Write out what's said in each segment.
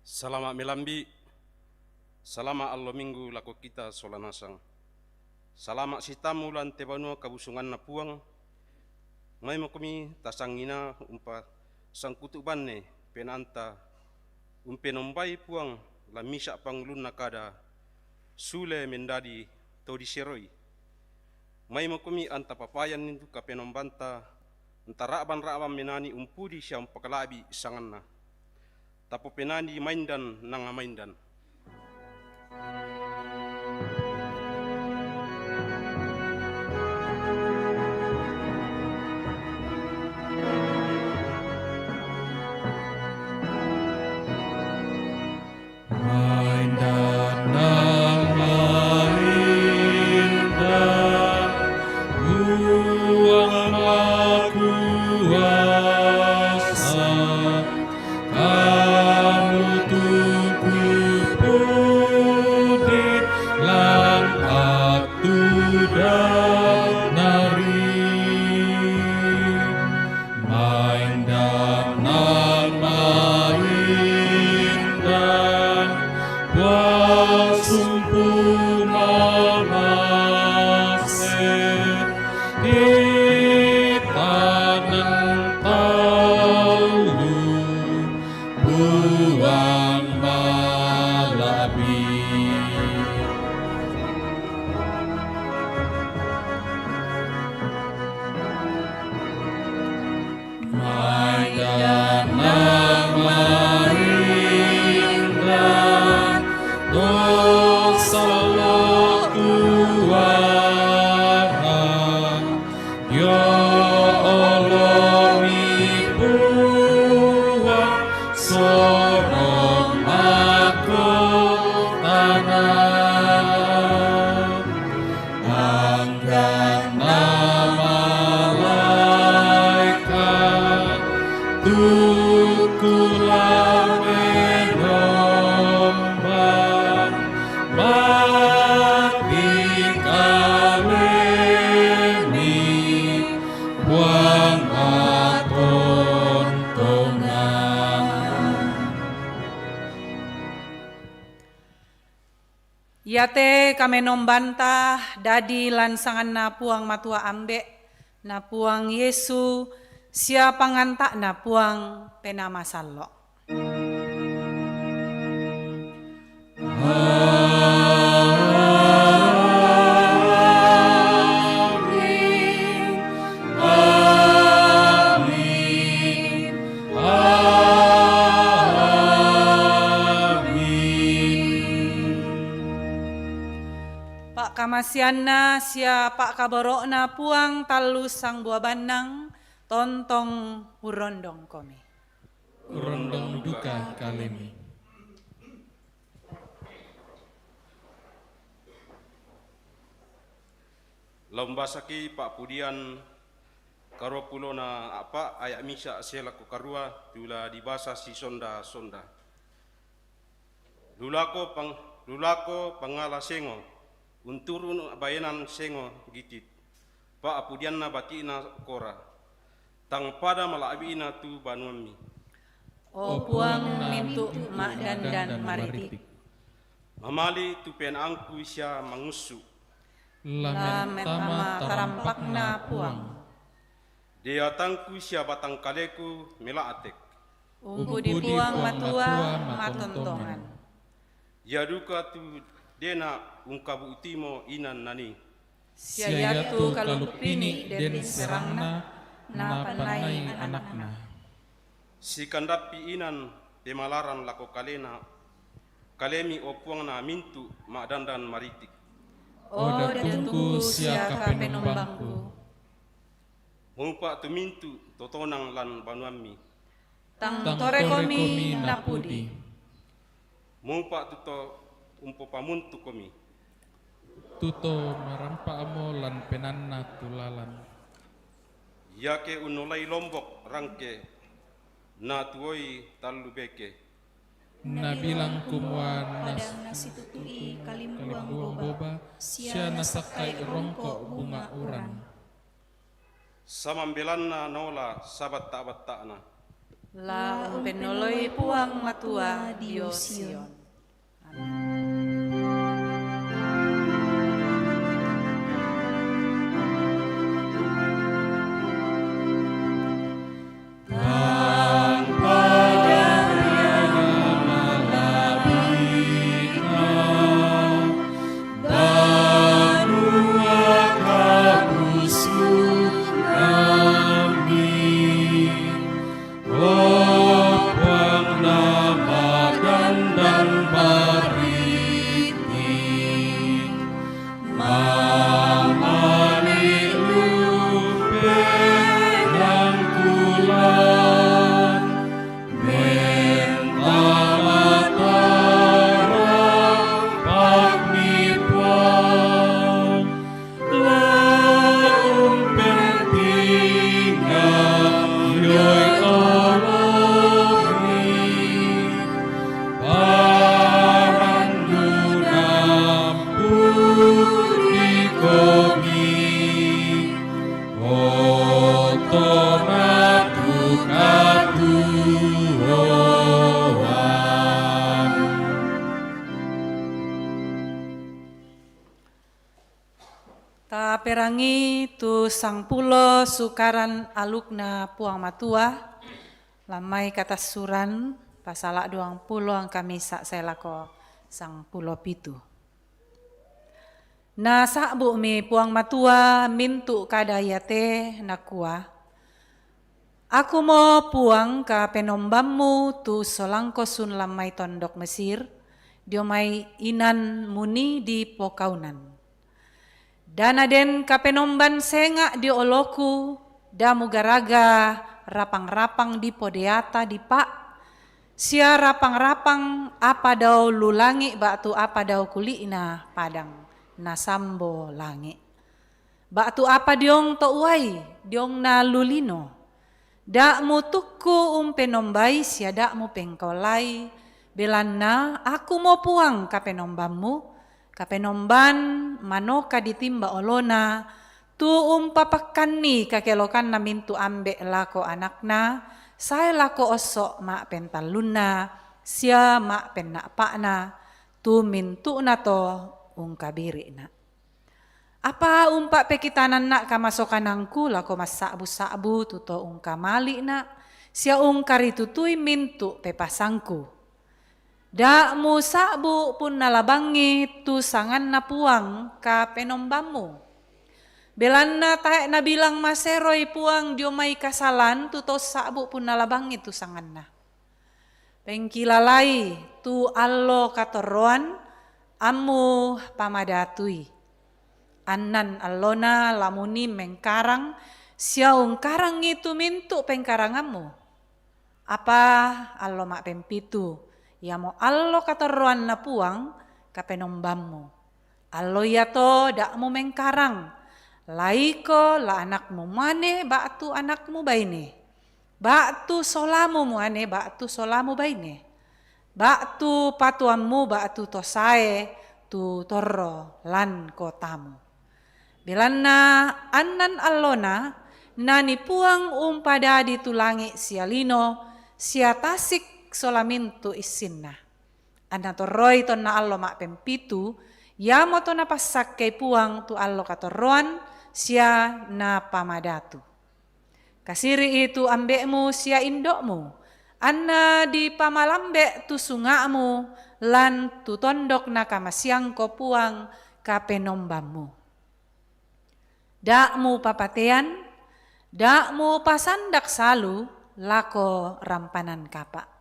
Salama milambi, salama allo minggu lako kita solanasang. Salama sitamu lan tebanua kabusungan na puang. Ngai makumi tasangina umpa sangkutu banne penanta umpenombai puang la misa panglun nakada sule mendadi todi seroi. Mai makumi anta papayan nindu kapenombanta antara raban menani umpudi siam pakalabi sanganna. Tapo penani maindan nanga maindan. Yate kame nombanta dadi lansangan na puang matua ambe na puang Yesu sia panganta na puang penama sallo. Kamasianna sia pak kaborokna puang talus sang buah banang tontong urondong kome. Urondong duka kalemi. Lomba saki pak pudian karo pulona apa ayak misa selaku karua tula di bahasa si sonda. Lulako pangala sengo. Unturun bayanan sengo gitit, pa apudian na batina kora, tang pada malaabina tu banuami. O puang mintu mak dan maritik. Mamali tu penangku isya mangusu. Lamet tama tarampakna puang. Dia tangku isya batang kaleku melaatek. Ungku di puang matua matontongan. Ya duka tu dena ungkabu utimo inan nani. Siayatu kalupini den serangna na panai anakna. Si kandapi inan pemalaran lako kalena kalemi opuang na mintu mak dandan maritik. O datungku siaka penombangku. Mumpa tu mintu totonang lan banuami. Tang tore komi napudi. Mumpa tu to umpo pamuntu komi. Tuto marampa amo lan penanna tulalan. Yake unolai lombok rangke na tuoi talu beke. Nabilang kumuan Padang nasi tutui kalimbuang kalimbuang boba sia nasakai rongko bunga uran. Samambelanna nola sabat ta'na. La umpenoloi puang matua dio Sion. Ta perangi tu sang pulo sukaran alukna puang matua, lamai kata suran pasala 20 ang kami sak selako sang pulo pitu. Na sakbu mi puang matua mintu kadayate nakua. Aku mo puang ka penombammu tu solangko sun lamai tondok Mesir, diomai inan muni di pokaunan. Dana den kapenomban senga di oloku, damu garaga rapang-rapang di podeata di pak, sia rapang-rapang apa dau lulangi batu apa dau kulina padang nasambo langi. Batu apa diong to uai, diong na lulino. Dak mu tukku penombai sia dak mu pengkolai, belanna aku mau puang kapenombanmu. Kapenomban manoka ditimba olona tu papakani kakelokan na mintu ambe lako anakna saya lako osok mak pentaluna sia mak pennak pakna tu mintu na to kabiri na apa umpak pekitanan nak kamasokanangku lako masabu-sabu tuto kamali na sia karitutui mintu pepasangku. Da mu sabu pun nalabangi tu sangan na puang ka penombammu. Belanna taek na bilang maseroi puang diomai kasalan tu to sabu pun nalabangi tu sangan na. Pengkilalai tu allo katoroan amu pamadatui. Anan allona lamuni mengkarang siaung karang itu mintu pengkarangamu. Apa allo mak pempitu. Ya mo allo kateruan na puang kapenombammu. Allo ya to dak mo mengkarang. Laiko la anakmu mane batu anakmu baine. Batu solamu muane batu solamu baine. Batu patuammu batu tosae tu torro lan kotamu. Belanna anan allona nani puang umpada ditulangi sialino sia tasik solamintu isinna. Ana torroi tonna allo mak pempitu, ya mo to na pasak kay puang tu allo katorroan sia na pamadatu. Kasiri itu ambekmu sia indokmu, anna di pamalambe tu sungamu lan tu tondok na kamasiang ko puang kapenombammu. Dakmu papatean, dakmu pasandak salu lako rampanan kapak.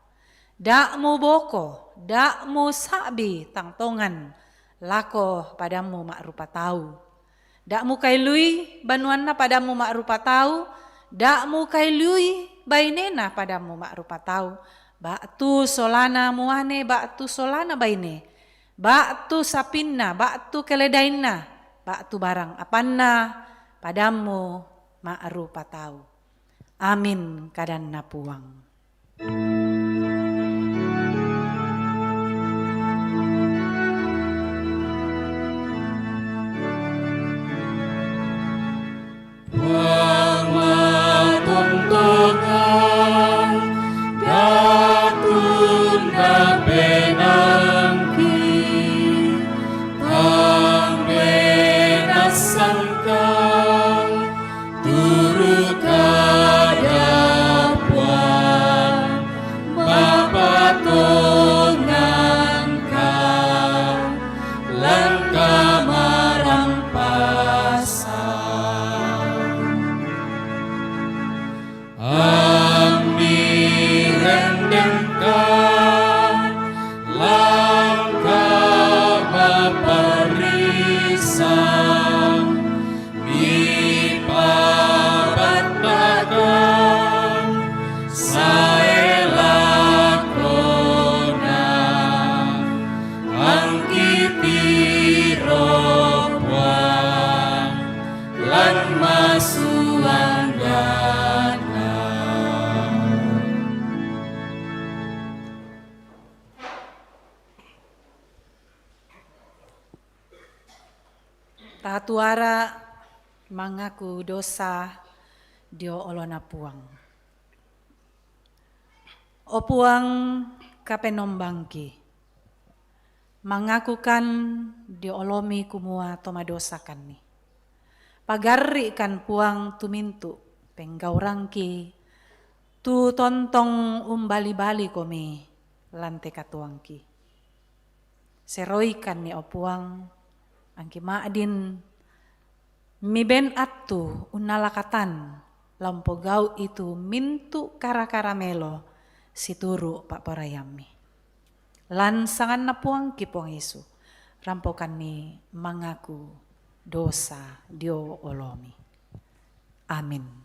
Dakmu boko, dakmu sabi tangtongan, lako padamu mak rupa tahu. Dakmu kailui banuanna padamu mak rupa tahu, dakmu kailui bainena padamu mak rupa tahu. Batu solana muane, batu solana baine, batu sapinna, batu keledainna, batu barang apanna padamu mak rupa tahu. Amin kadanna puang. Tahatuara mangaku dosa dio olona puang. O puang kapenombangki. Mangakukan dio olomi kumua toma dosakan ni. Pagarri kan puang tumintu penggaurangki tu tontong umbali-bali komi lante katuangki. Seroikan ni opuang angki maadin miben atu unalakatan lampo gau itu mintu kara-kara melo situru pak parayami. Lan sangan na puang ki puang Yesu rampokan ni mangaku dosa dio olomi. Amin.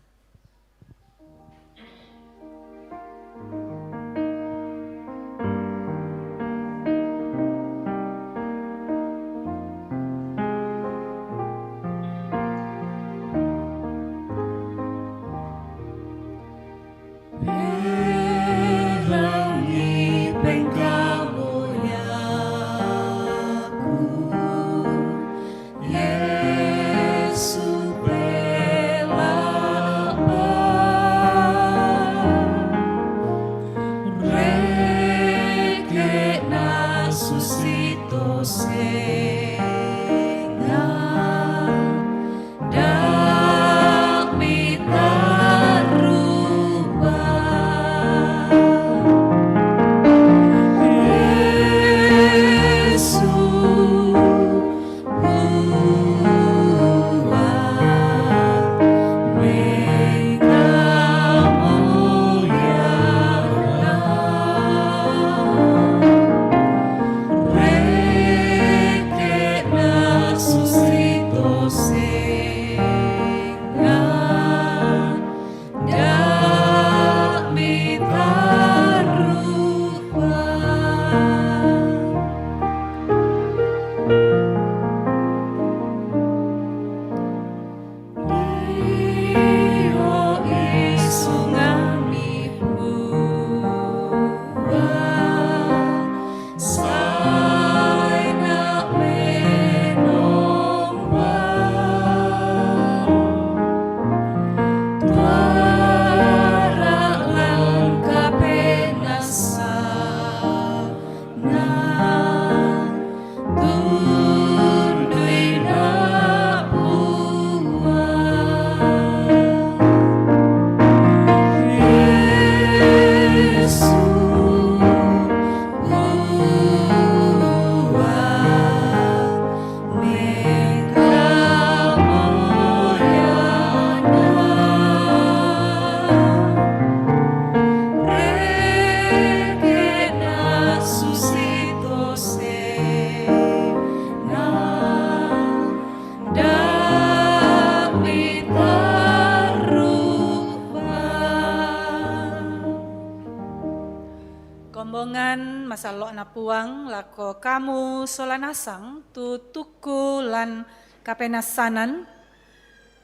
Kombongan masalo na puang lako kamu solanasang tu tuku lan kapenasanan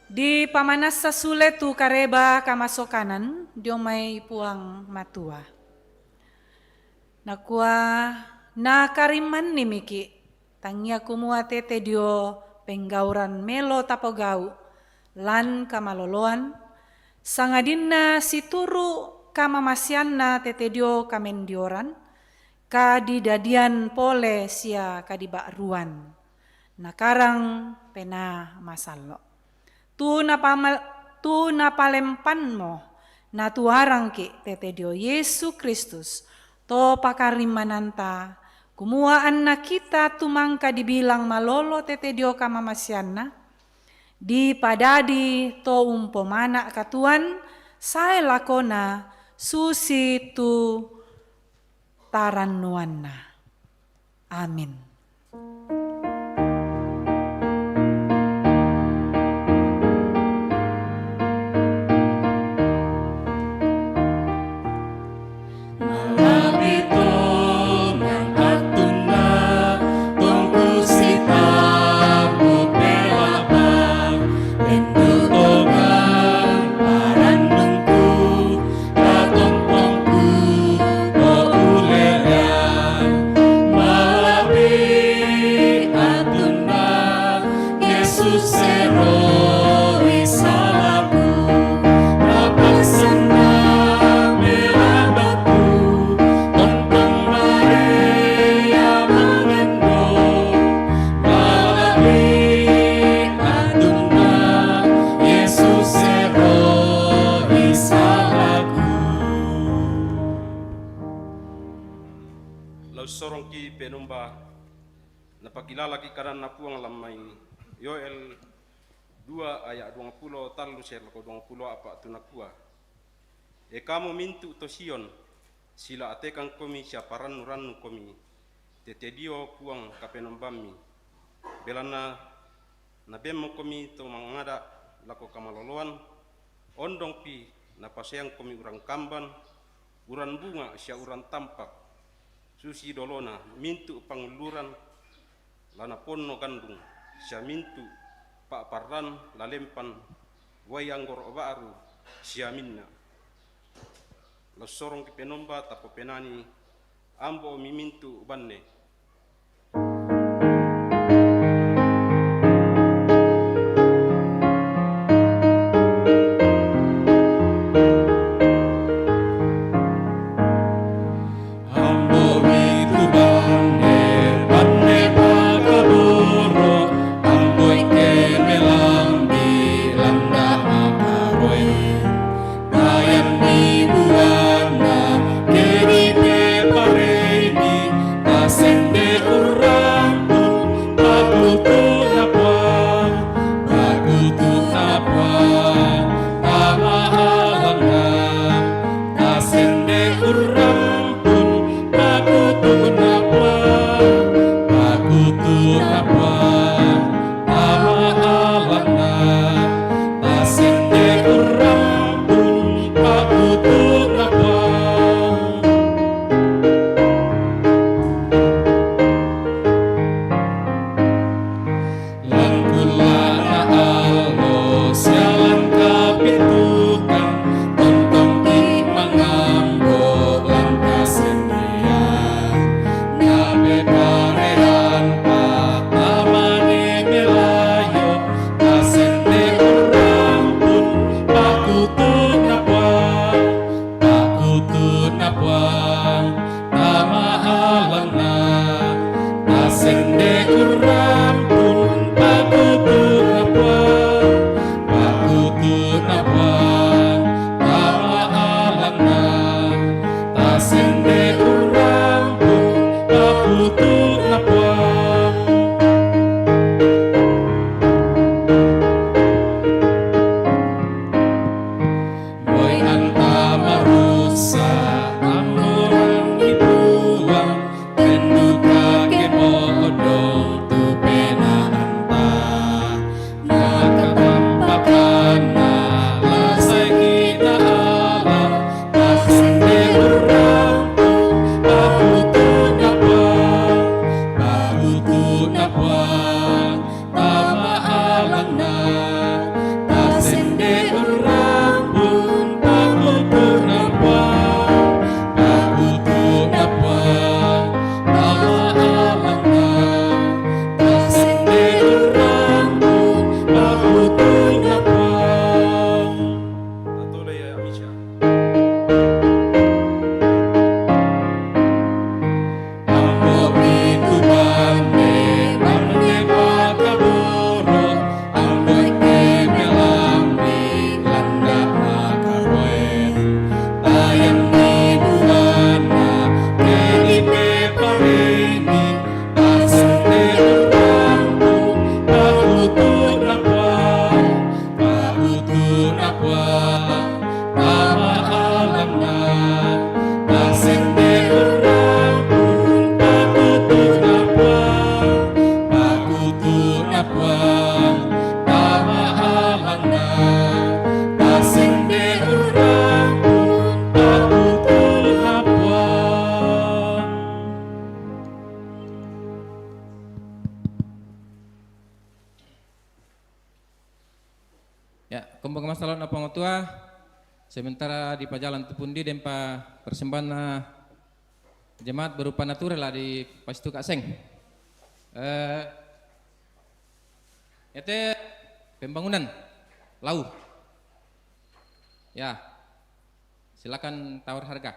di pamanasa sule tu kareba kamasokanan diomai puang matua. Nakua na kariman ni miki tangia kumua tete dio penggauran melo tapogau lan kamaloloan sangadinna situru kamamasianna tetedio kamendioran kadidadian pole sia kadibakruan nakarang pena masalo tu napalempanmo na tuarang ki tetedio Yesu Kristus to pakarimananta kumuaan na kita tumangka dibilang malolo tetedio kamamasianna di padadi to umpomana katuan saya lakona susi tu tarannuanna. Amin. Be Yesus seroi salaku, dapat senang melambangku, tentang Maria mengendong, melalui adunna, Yesus seroi salaku. Lau sorong ki penomba napakilala ki kanan napuang lamai Yoel 2 ayat 20 talu ser ko 20 apa tu nakua. E kamu mintu to Sion sila atekan komi siaparan nuran komi tetedio puang kapenombami belana nabemo komi to mangada lako kamaloloan ondong pi napaseang komi urang kamban uran bunga sia uran tampak susi dolona mintu panguluran lana ponno gandung sia mintu pak parran lalempan wayanggor obaru sia minna la sorong ki penomba tapo penani ambo mimintu banne. Ya, kumpul masalah na pangutua sementara di pajalan tupundi dan pa persembahan jemaat berupa natural lah di Pastu Kaseng. Yaitu pembangunan lau. Ya, silakan tawar harga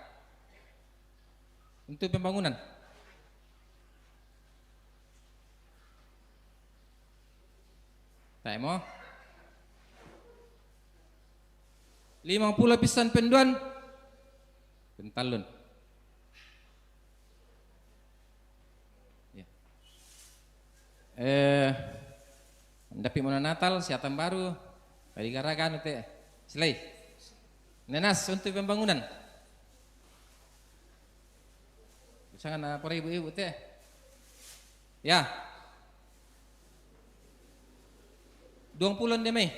untuk pembangunan. Tak mau 50 pisan penduan pentalun. Ya. Mendapi mana Natal, siatan baru, kali garagan itu, selai. Nenas untuk pembangunan. Jangan apa ibu-ibu teh. Ya. 20 deh mai.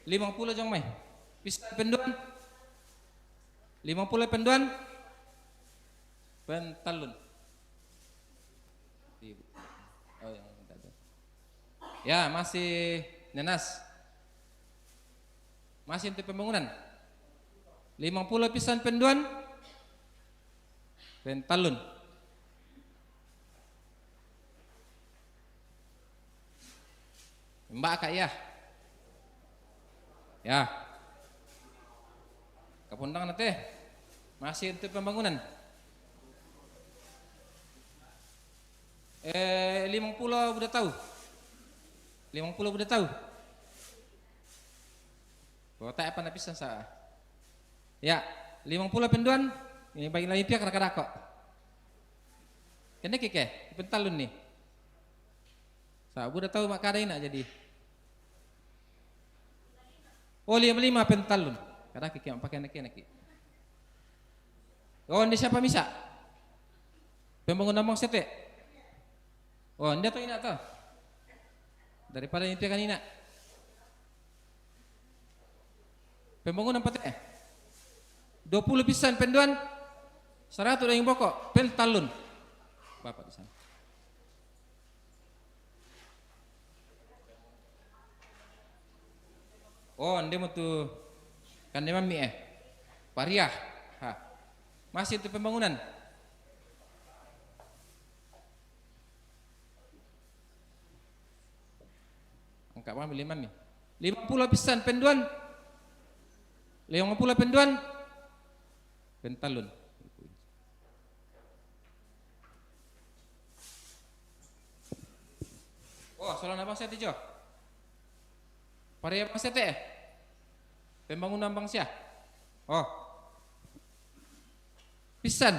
50 jong mai. Pisan penduan. 50 penduan. Pentalun. Oh yang ada. Ya, masih nenas. Masih untuk pembangunan. 50 pisan penduan. Pentalun. Mbak Kak ya. Ya. Kapundang nanti. Masih untuk pembangunan. 50 udah tahu. 50 udah tahu. Kota apa napisan sa? Ya, 50 penduan. Ini bagi lagi pihak rakyat kok. Kena kike, pentalun nih. Sa udah tahu mak kada ina jadi. Oh 55 pentalun. Kada kike pakai neki. Oh, ini siapa misa? Pembangunan bang sete. Oh, anda tuh ina tuh. Daripada ini kan ina. Pembangunan pate. 20 pisan penduan. 100 yang pokok pentalun. Bapak di sana. Oh, anda mau tuh kan dia mami Pariah. Ha. Masih itu pembangunan. Angkat mami 50 pisan penduan. 50 penduan. Pentalun. Oh, soalan abang saya tijo. Pariah abang saya teh. Pembangunan bangsa. Oh. Pisan.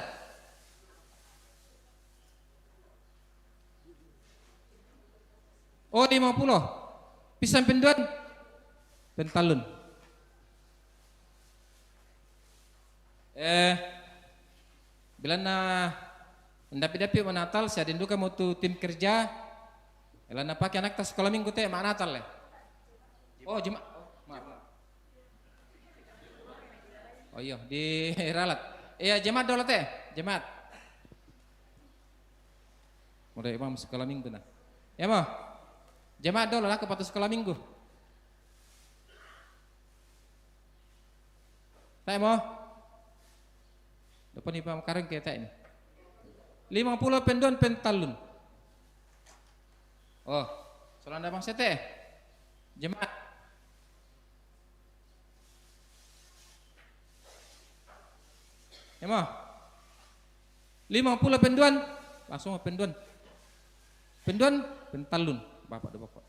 Oh 50. Pisan penduan. Pentalun. Bila na mendapi-dapi Natal saya dinduka mau tu tim kerja. Bila na pakai anak tas sekolah minggu teh mak Natal le. Oh jemaat. Maaf. Oh iya di ralat. Iya jemaat dulu teh, jemaat. Udah imam sekolah minggu nah. Ya mau. Jemaat dulu lah ke patu sekolah minggu. Tak mau. Depan imam kareng kita ini. 50 penduan pentalun. Oh, soalan abang sete. Jemaat. Ya mau. 50 penduan, langsung penduan. Penduan pentalun, bapak do bapak.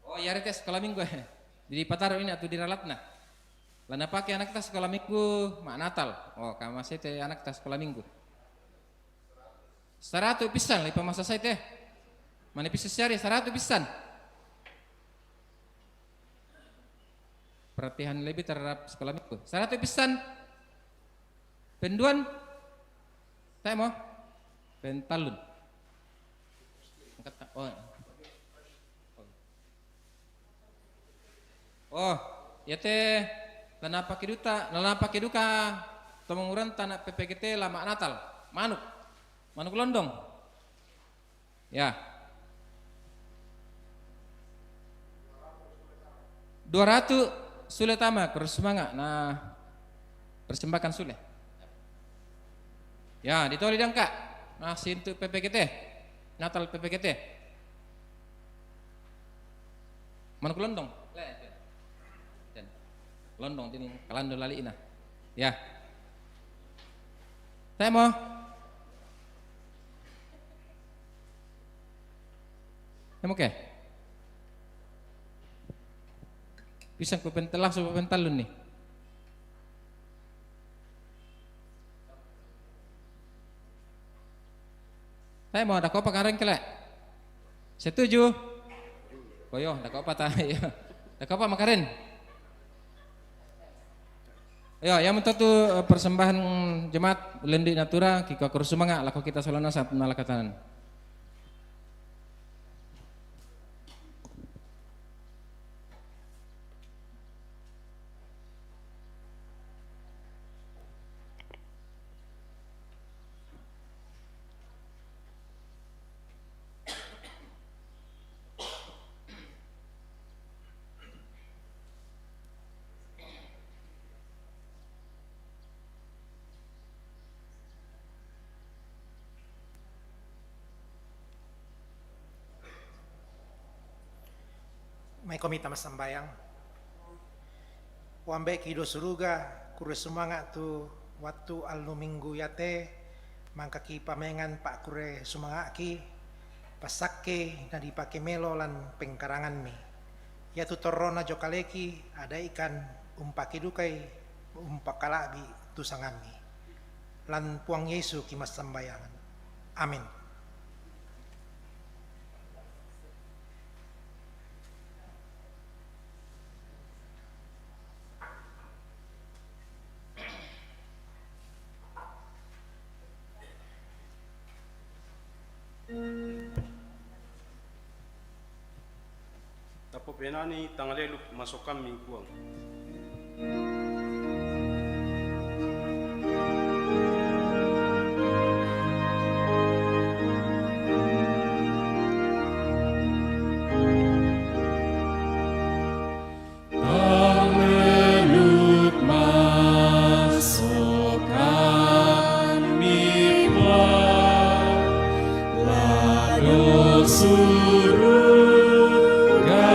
Oh, ya retes sekolah minggu. Di Pataro ini atau di Ralatna. Lana pakai anak tas sekolah minggu mak Natal. Oh, kamu saya teh anak tas sekolah minggu. 100 pisan lipa masa saya teh. Mana bisa sehari 100 pisan. Perhatian lebih terhadap sekolah minggu. 100 pisan. Penduan. Saya mau. Pentalun. Oh, ya teh lana pakai duka temenguran tanah PPGT lama Natal. Manuk londong. Ya. 200 sule tama terus semangat. Nah, persembahkan sule. Ya, ditoli dangka. Masih untuk PPGT. Natal PPGT. Mana ku londong? Londong tini kalando lali ina. Ya. Temo. Temo ke? Pisang ku pentelah so pentalun nih. Temo ada kau pakareng kele? Setuju? Boyo, ada kau apa tayo? Ada kau apa makarin? Ayo, yang mentutu persembahan jemaat Lendi Natura kiko kurusumanga laku kita solana saat nalakatanan. May komita masambayang. Wambe kido suruga kure sumanga tu waktu alnu minggu yate mangkaki pamengan pak kure sumanga ki pasakke na dipake melo lan pengkarangan mi. Ya tu torona jokaleki ada ikan umpaki dukai umpakalabi tu sangami. Lan puang Yesu ki masambayangan. Amin. Tapo penani tangaleluk masuk kami kuang. Tangeluk masukkan mimba, lalu surga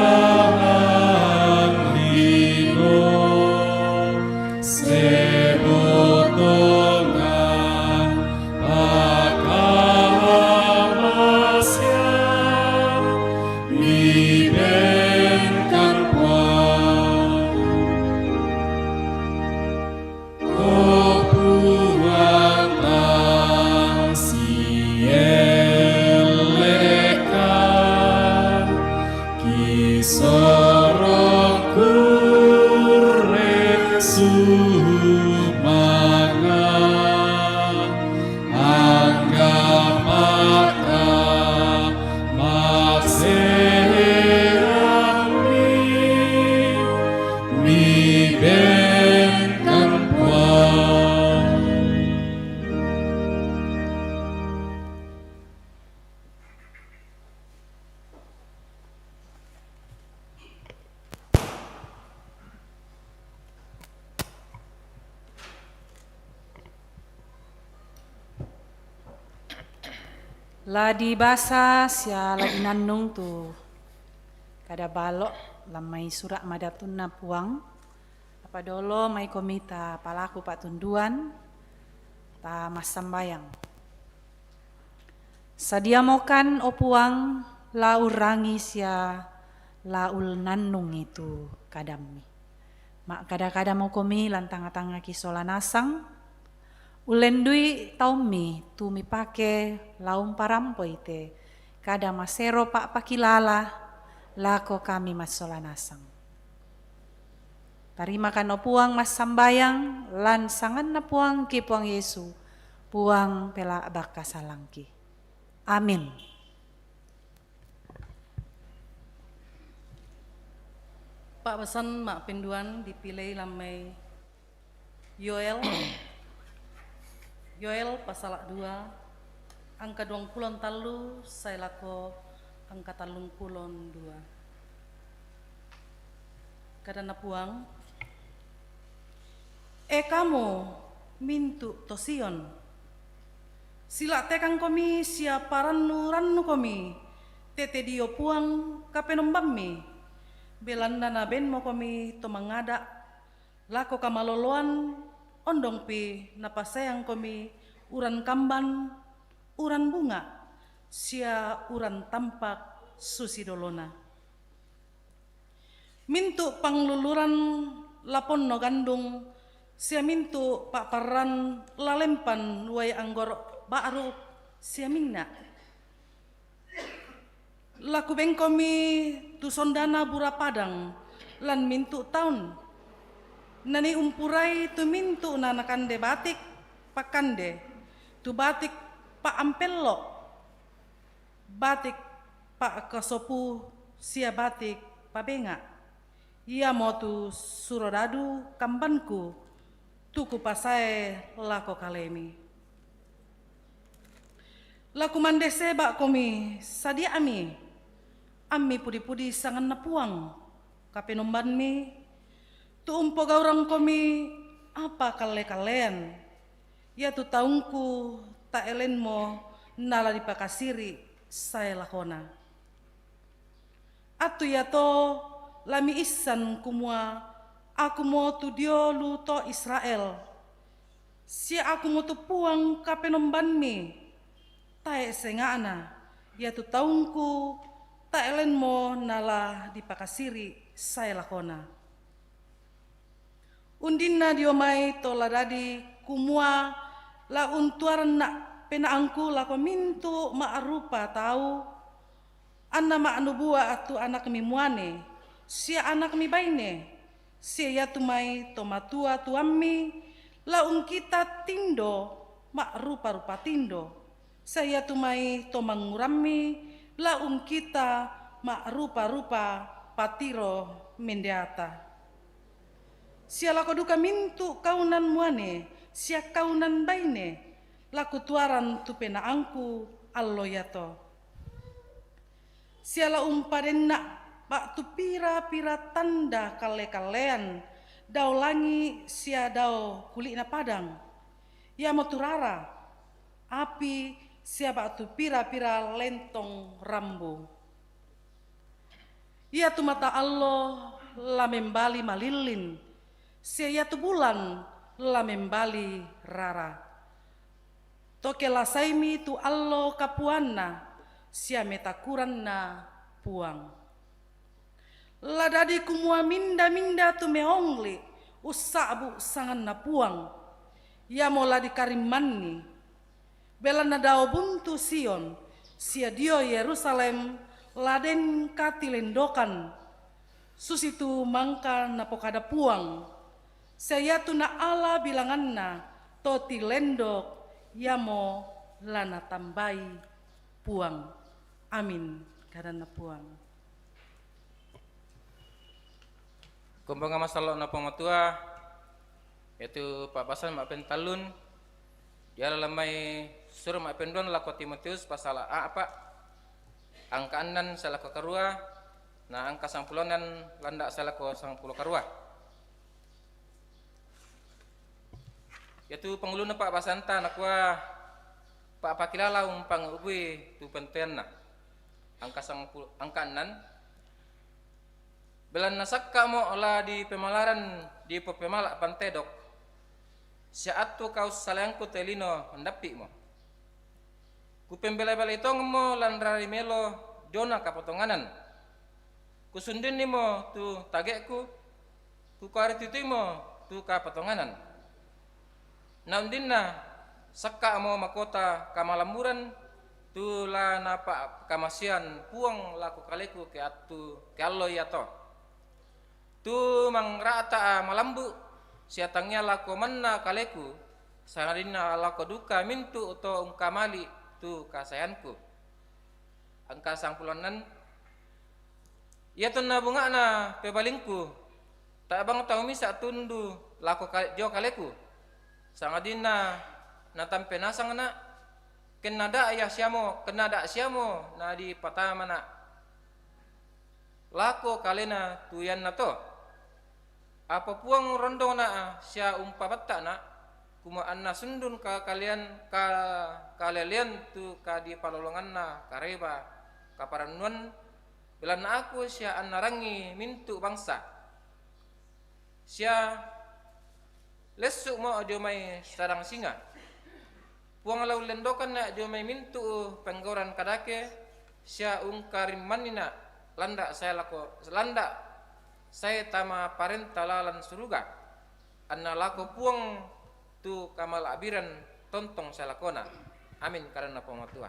angligo, sebotongan pakamasya, mibenkan puan. Puang tang sielekan kisorong kurek sumangan anggap maka makseami mi benkan puan. Ladi basa sia ladi nannung tu kada balok lamai surak madatun na puang apa dolo mai komita palaku pak tunduan ta mas sambayang sadia mokan o puang lau rangi sia laul nannung itu kadami mak kada-kada mau komi lantang-tanga kisola nasang ulendui taumi tu mi pake laum parampo ite kada masero pak pakilala lako kami masola nasang. Tarima kan puang mas sambayang lan sangan na puang ki puang Yesu puang pela baka salangki. Amin. Pak pesan mak penduan dipilih lamai Yoel pasal 2 angka 20 talu saya lako angka 32 kadana puang kamu mintu tosion sila tekan komi siapa rannu komi tete dio puang kapenombami belanda na ben mo kami to mangada lako kamaloloan ondong pi napasayang kami uran kamban uran bunga sia uran tampak susidolona mintu pangluluran lapon no gandung sia mintu pak paran lalempan way anggor baru sia minna laku bengkomi tu sondana bura padang lan mintu taun nani umpurai tu mintu nanakande batik pakande tu batik pak ampello batik pak kasopu sia batik pabenga ia mau tu surodadu kambanku tuku pasae lako kalemi laku mandese bak komi sadia ami pudi-pudi sangan napuang kapenomban mi tu umpo gaurang komi apa kale-kalean ya tu taungku tak elen mo nala dipakasiri saya lakona atu ya to lami isan kumua aku mo tu dio lu to Israel si aku mo tu puang kapenomban mi tae sengana ya tu taungku tak elen mo nala dipakasiri saya lakona undina diomai to ladadi kumua la untuaran nak penaangku lako mintu ma'rupa tahu anna ma'nubua atu anak mi muane sia anak mi baine sia ya tumai to matua tuammi la kita tindo ma'rupa-rupa tindo saya tumai to mangurammi la kita ma'rupa-rupa patiro mendeata sia lako duka mintu kaunan muane sia kaunan baine laku tuaran tu penaangku allo yato sia la umpadenna pak tu pira-pira tanda kale-kalean dau langi sia dau kulina padang ya moturara api sia pak tu pira-pira lentong rambu ya tu mata Allah la membali malilin sia ya tu bulan la membali rara toke la saimi tu Allah kapuanna sia metakuranna puang la dadi kumua minda tu meongli usabu sangan na puang ya mola dikarimanni belana dao buntu Sion sia dio Yerusalem laden katilendokan susitu mangka na pokada puang saya tu na ala bilanganna toti lendok yamo lana tambai puang amin karena puang kumbang masalah na pamatua yaitu Pak Pasan mak pentalun dia lamai suruh mak pendon lako Timotius pasal a apa angka 6 salako karua na angka 10 landa salako 10 karua yaitu pengulun Pak Pasanta nakwa Pak pakilala umpang ubui tu pentenna angka 6 belan nasakka mo ola di pemalaran di pemalak pantedok saat tu kau salangku telino hendapi mo ku pembela-bela itong mo landrari melo dona kapotonganan ku sundin ni mo tu tagekku ku karit itu mo tu kapotonganan naundinna sakka mo makota kamalamburan tu la napa kamasian puang laku kaleku ke atu ke allo ya to tu mangrata malambu siatangnya lako manna kaleku sangadina lako duka mintu to ungkamali tu kasayanku angka 10 ia tu na bunga na pebalingku tak bang tau misa tundu lako jo kaleku sangadina na tampe nasang na kenada ayah siamo kenada siamo na di patama na lako kalena tuyan na to apa puang rondo na siya umpabatta na kuma anna sundun ka kalian tu ka di palolongan na kareba kaparanuan Belana aku sia anarangi mintu bangsa. Sia lesuk mo jomai sarang singa. Puang lau lendokan na jomai mintu penggoran kadake sia ungkarim manina landa saya tama parenta lalan suruga. Anna lako puang tu kamal abiran tontong salakona. Amin karena pematua.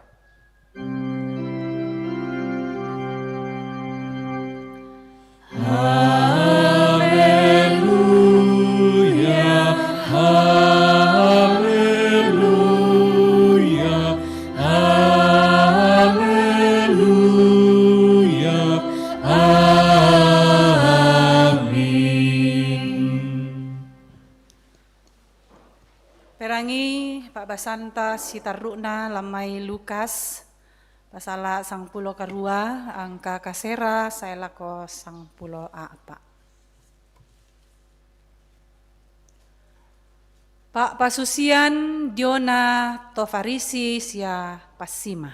Perangi Pak Basanta sitaruna lamai Lukas pasala sang pulo karua angka kasera saya lako sang pulo apa. Pak Pasusian Diona Tofarisi sia Pasima.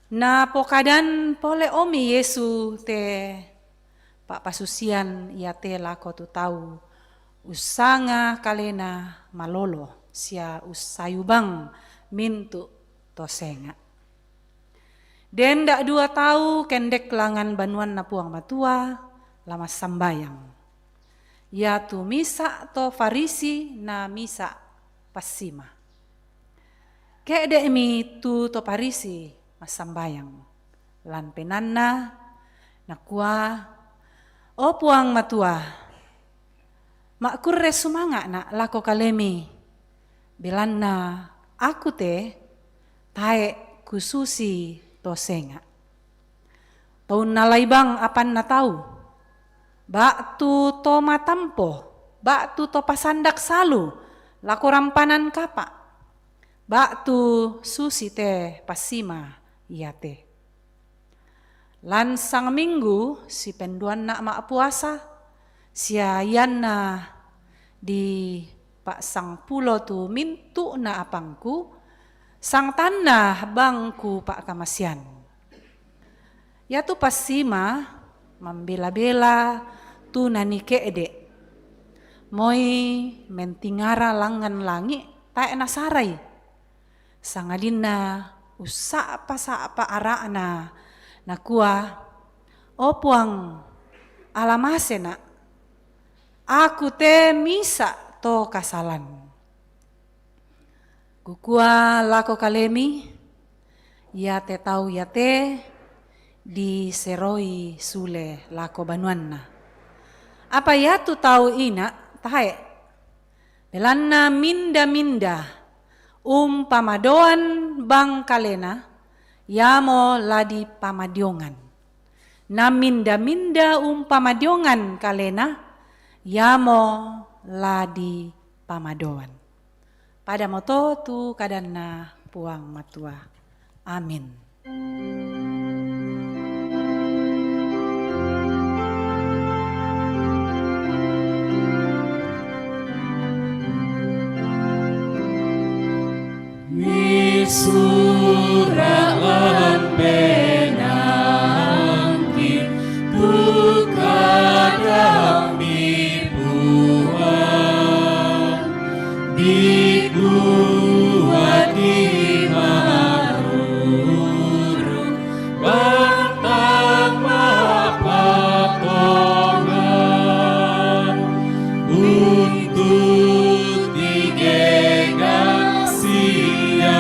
Na pokadan pole omi Yesu te Pak Pasusian ia te lako tu tahu usanga kalena malolo sia usayubang mintu tosenga. Den dak 2 tahu kendek langan banuan na puang matua lama sambayang. Ya tu misa to farisi na misa pasima. Kede mi tu to farisi masambayang. Lan penanna nakua o puang matua. Mak kurre sumanga na lako kalemi. Bilanna aku te tae kususi tosenga. Taun nalaibang apan na tahu. Baktu to matampo, baktu to pasandak salu, lako rampanan kapa. Baktu susi te pasima iya te. Lan sang minggu si penduan nak mak puasa, sia yanna di pak sang pulo tu mintu na apangku, sang tanah bangku pak kamasian. Ya tu pasima membela-bela tu nani keede. Moi mentingara langan langi tae nasarai. Sangadina usapa arana nakua o puang alamasena aku te misa to kasalan. Kukua lako kalemi ya te tau ya te di seroi sule lako banuanna. Apa ya tu tahu ina tahe belanna minda pamadoan bang kalena yamo ladi pamadiongan. Na minda pamadiongan kalena yamo ladi pamadoan. Pada moto tu kadanna puang matua. Amin. Suralan penangki tu kadang dibuang di gua di maruru batang patongan untuk digegang sia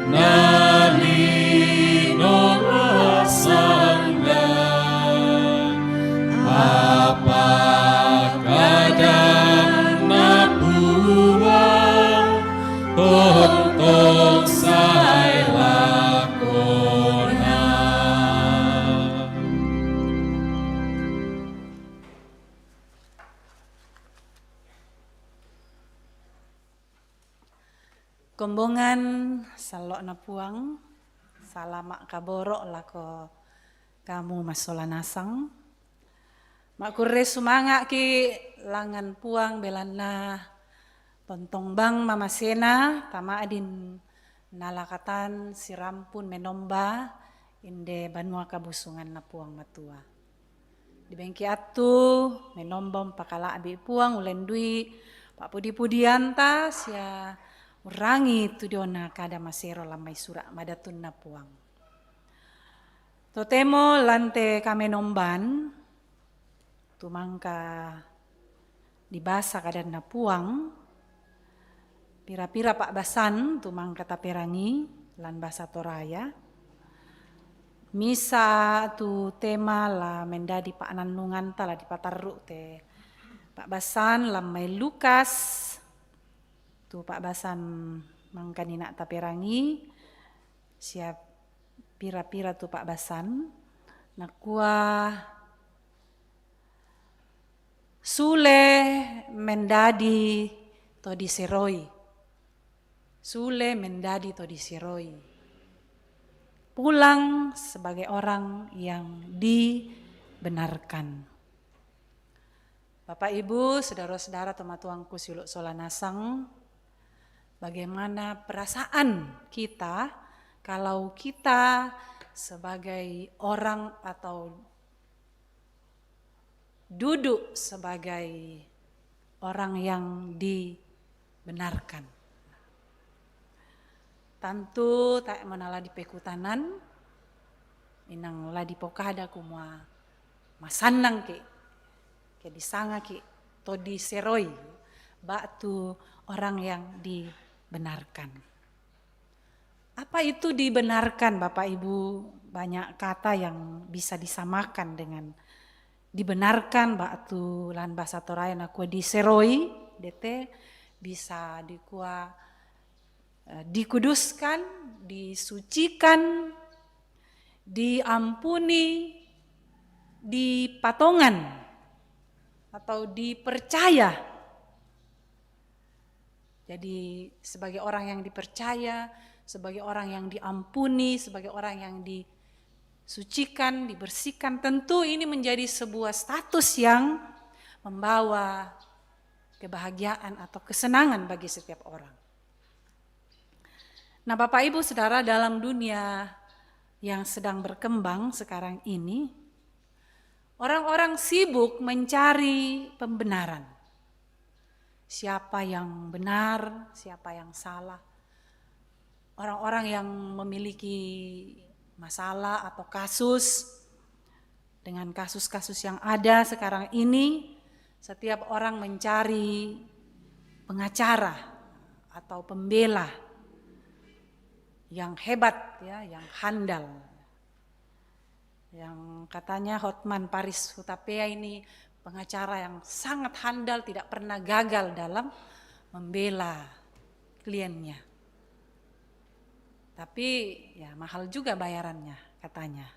nalino lasangga apa kadang nabuang tontong say lakona. Kombongan salok na puang, salamak kaborok lako kamu masola nasang. Mak kurre sumanga ki langan puang belana tontong bang mama sena tama adin nalakatan sirampun menomba inde banua kabusungan na puang matua. Di bengki atu menombom pakala abi puang ulen dui Pak pudi-pudianta sia urangi tu diona kada masero lamai sura madatun na puang. Totemo lante kame nomban tumangka di basa kadan na puang pira-pira Pak Basan tumangka taperangi lan basa Toraya. Misa tu tema la mendadi Pak Nanungan tala di patarru te Pak Basan lamai Lukas tu Pak Basan mangkanina taperangi siap pira-pira tu Pak Basan nakua sule mendadi to diseroi. Sule mendadi to diseroi. Pulang sebagai orang yang dibenarkan. Bapak Ibu, saudara-saudara tomatuangku siluk solanasang, bagaimana perasaan kita kalau kita sebagai orang atau duduk sebagai orang yang dibenarkan. Tentu tak menala di pekutanan, inang la di pokada kumua masanang ke disanga ke to diseroi, batu orang yang dibenarkan. Apa itu dibenarkan Bapak Ibu? Banyak kata yang bisa disamakan dengan dibenarkan batu lan bahasa Toraya nakua diseroi, dete bisa dikua dikuduskan, disucikan, diampuni, dipatongan, atau dipercaya. Jadi sebagai orang yang dipercaya, sebagai orang yang diampuni, sebagai orang yang disucikan, dibersihkan, tentu ini menjadi sebuah status yang membawa kebahagiaan atau kesenangan bagi setiap orang. Nah Bapak Ibu Saudara, dalam dunia yang sedang berkembang sekarang ini, orang-orang sibuk mencari pembenaran. Siapa yang benar, siapa yang salah. Orang-orang yang memiliki masalah atau kasus, dengan kasus-kasus yang ada sekarang ini, setiap orang mencari pengacara atau pembela yang hebat, ya, yang handal. Yang katanya Hotman Paris Hutapea ini pengacara yang sangat handal, tidak pernah gagal dalam membela kliennya. Tapi ya mahal juga bayarannya katanya.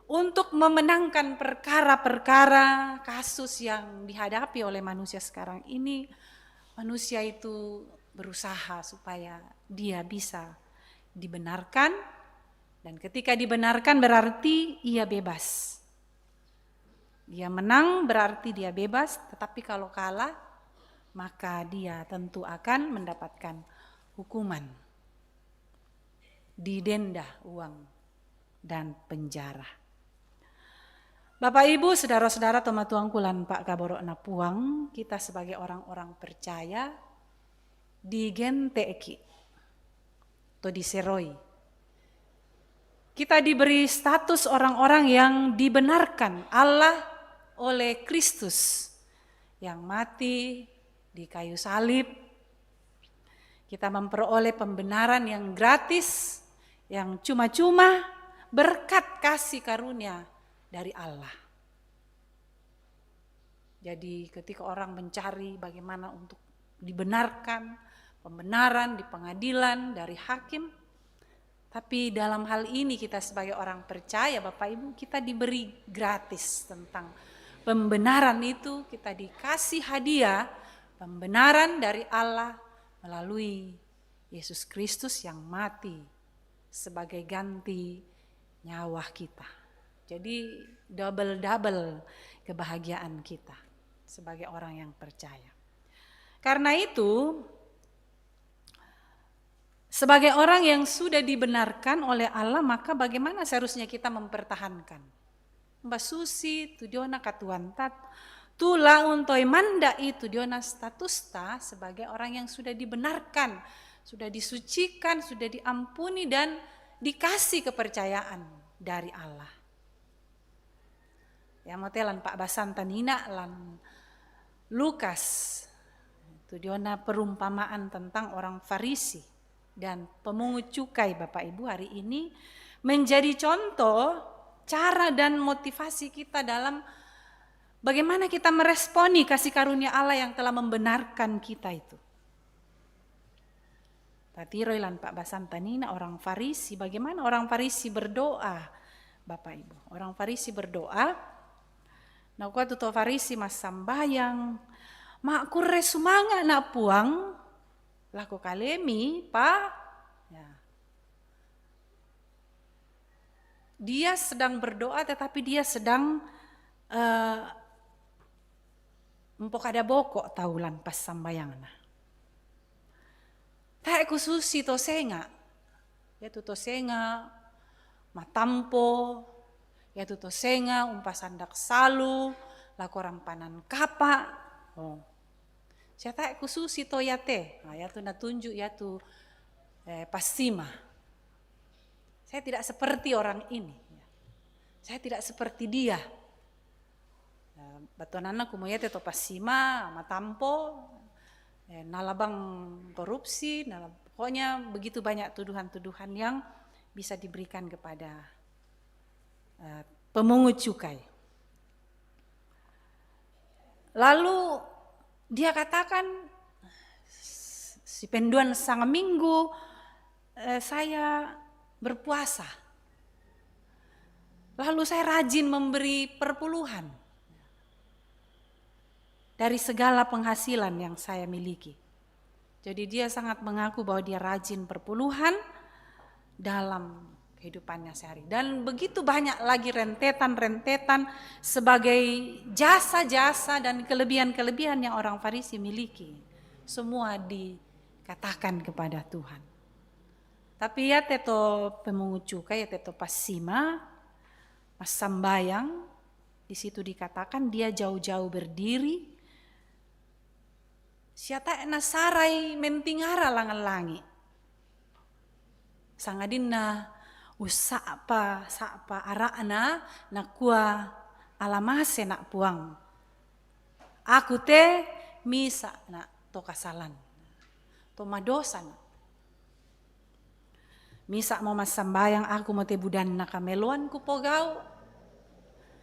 Untuk memenangkan perkara-perkara kasus yang dihadapi oleh manusia sekarang ini, manusia itu berusaha supaya dia bisa dibenarkan, dan ketika dibenarkan berarti ia bebas. Dia menang berarti dia bebas, tetapi kalau kalah maka dia tentu akan mendapatkan hukuman, didenda uang dan penjara. Bapak Ibu, saudara-saudara tomatuangku lan Pak Kaborok Napuang, kita sebagai orang-orang percaya digenteki atau diseroi. Kita diberi status orang-orang yang dibenarkan Allah oleh Kristus yang mati di kayu salib. Kita memperoleh pembenaran yang gratis, yang cuma-cuma berkat kasih karunia dari Allah. Jadi ketika orang mencari bagaimana untuk dibenarkan, pembenaran di pengadilan dari hakim, tapi dalam hal ini kita sebagai orang percaya Bapak Ibu, kita diberi gratis tentang pembenaran itu. Kita dikasih hadiah pembenaran dari Allah melalui Yesus Kristus yang mati sebagai ganti nyawa kita. Jadi double-double kebahagiaan kita sebagai orang yang percaya. Karena itu Sebagai orang yang sudah dibenarkan oleh Allah, maka bagaimana seharusnya kita mempertahankan? Mbak Susi, tu diona katuantat, tula untoi manda itu diona status ta sebagai orang yang sudah dibenarkan, sudah disucikan, sudah diampuni dan dikasih kepercayaan dari Allah. Ya motelan Pak Basanta Nina lan Lukas, itu diona perumpamaan tentang orang Farisi dan pemungut cukai. Bapak Ibu, hari ini menjadi contoh cara dan motivasi kita dalam bagaimana kita meresponi kasih karunia Allah yang telah membenarkan kita itu. Tati roilan Pak Basanta Nina orang Farisi, bagaimana orang Farisi berdoa, Bapak Ibu. Orang Farisi berdoa, nah kuat tuh Farisi mas sambayang, mak kure sumanga nak puang, laku kalemi, Pak. Ya. Dia sedang berdoa tetapi dia sedang empok ada bokok taulan pas sambayangna. Tak khususi to senga. Ya tu to senga matampo, ya tu to senga umpasandak salu, laku rampanan kapa. Oh. Saya tak khususi to yate, nah, ya tu natunjuk ya tu pasima. Saya tidak seperti orang ini, saya tidak seperti dia. Batonana kumoyate to pasima, matampo, nalabang korupsi, pokoknya begitu banyak tuduhan-tuduhan yang bisa diberikan kepada pemungut cukai. Lalu dia katakan, si penduan sang minggu saya berpuasa. Lalu saya rajin memberi perpuluhan dari segala penghasilan yang saya miliki. Jadi dia sangat mengaku bahwa dia rajin perpuluhan dalam kehidupannya sehari. Dan begitu banyak lagi rentetan-rentetan sebagai jasa-jasa dan kelebihan-kelebihan yang orang Farisi miliki. Semua dikatakan kepada Tuhan. Tapi ya teto pemungut cukai, ya teto pasima, mas sambayang, di situ dikatakan dia jauh-jauh berdiri. Siata nasarai mentingara langan-langi. Sangadina usapa sapa arana nakua alamase nak puang. Aku te misa nak to kasalan. To madosan. Misa mau mas sambayang aku mau te budan nakameluan ku pogau.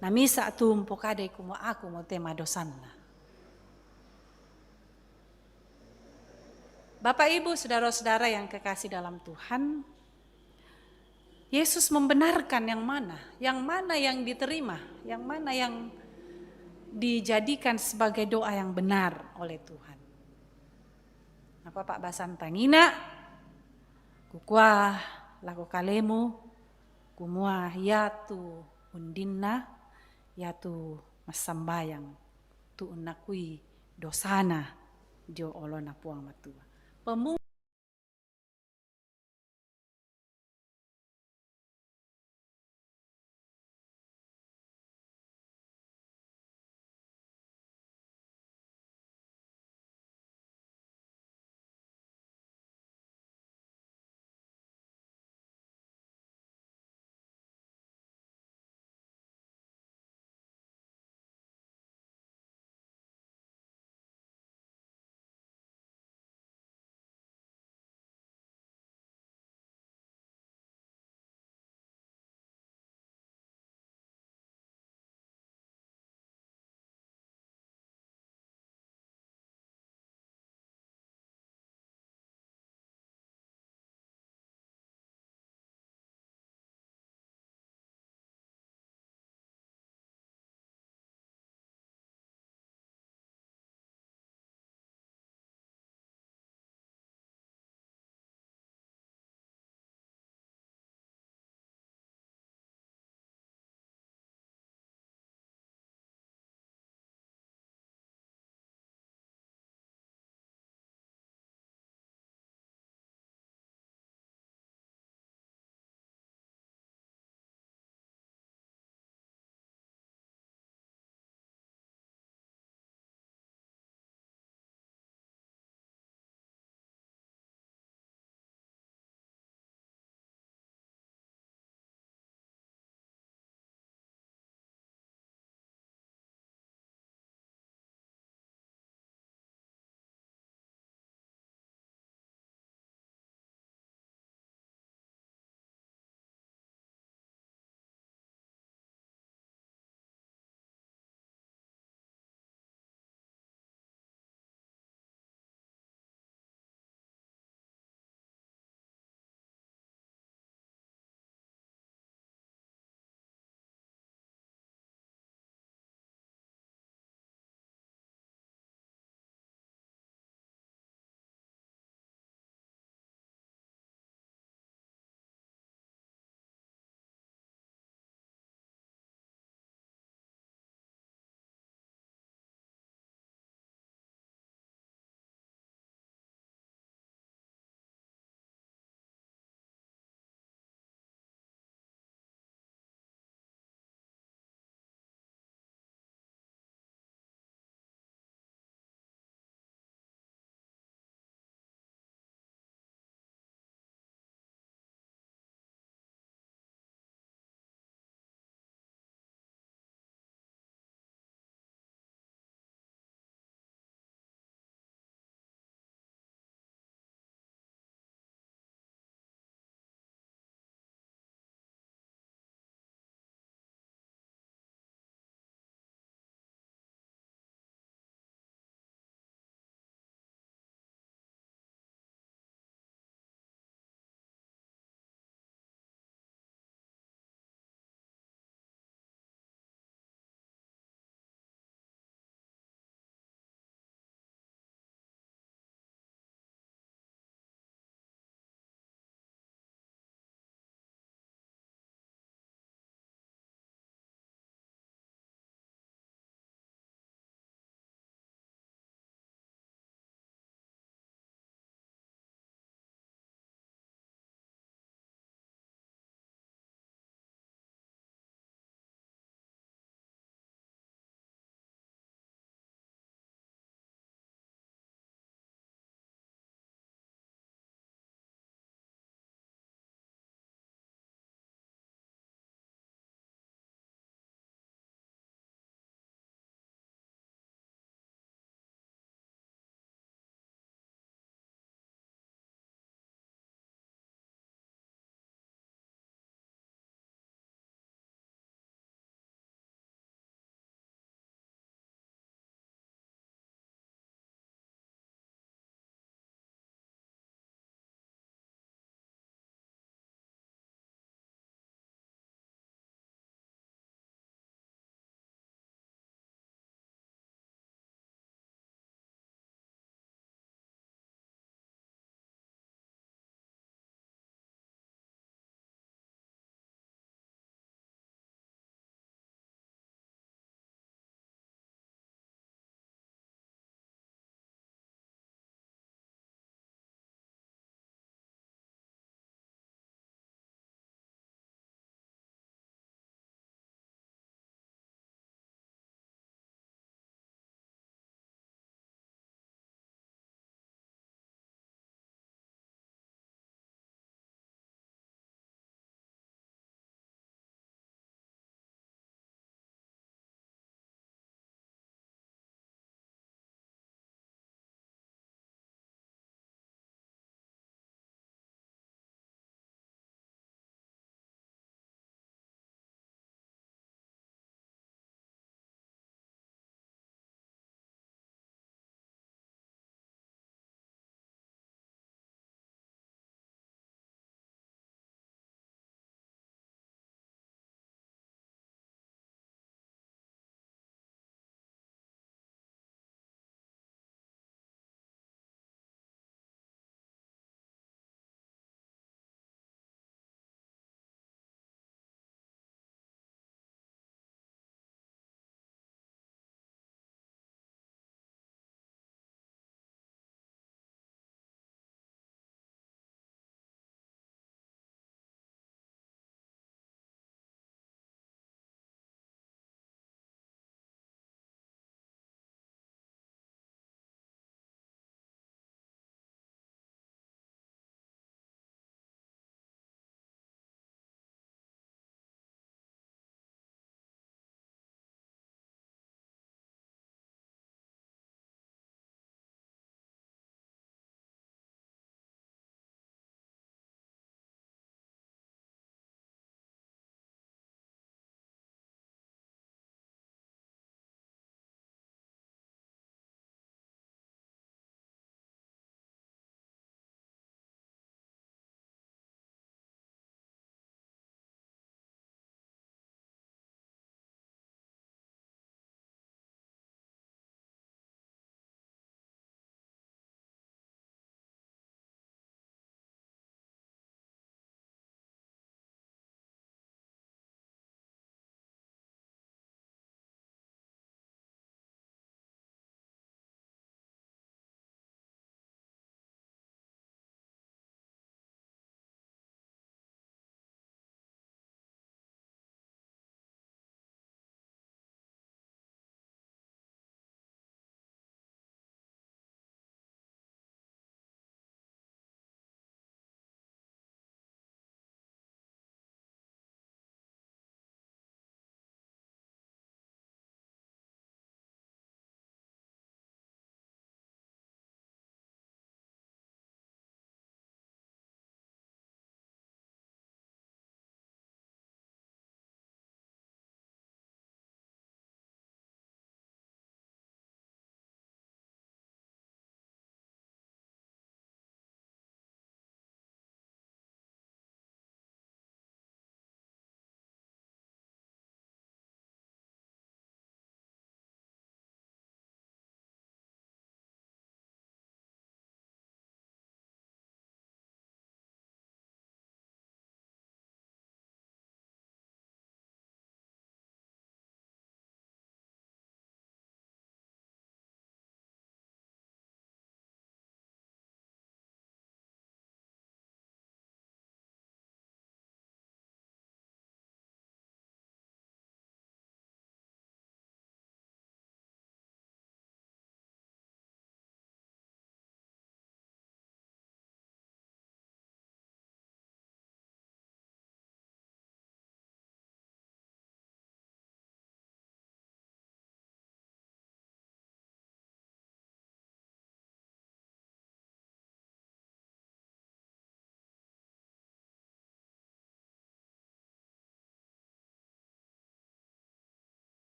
Na misa tu mpokade ku mo aku mau te madosan. Bapak Ibu, saudara-saudara yang kekasih dalam Tuhan, Yesus membenarkan yang mana yang diterima, yang mana yang dijadikan sebagai doa yang benar oleh Tuhan. Apa Pak Basanta Ngina, kukuah laku kalemu, kumua yatu undinna, yatu masambayang, tu unakui dosana, jo olona puang matua.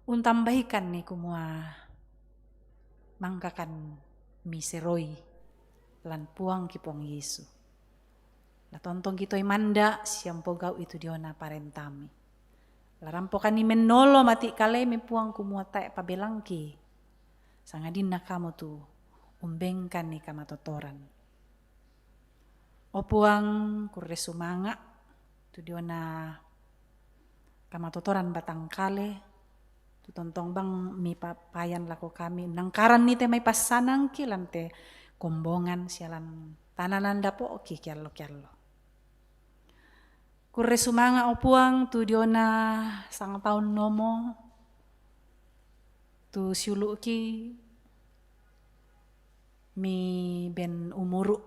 Untambaikan ni kumua mangkakan miseroi lan puang kipong Yesu. La tontong kitoy manda siang pogau itu diona parentami. Larampokan ni menolo mati kalemi puang kumua tae pabelangki. Sangadin na kamu tu umbengkan ni kamatotoran. O puang kurre sumanga tu diona kamatotoran batang kale. Tontong bang mi papayan lako kami nangkaran ni te may pasanang kilan te kombongan sialan tananan dapo oki kialo. Kurre sumanga opuang tu diona sang taon nomo tu siulu ki mi ben umuru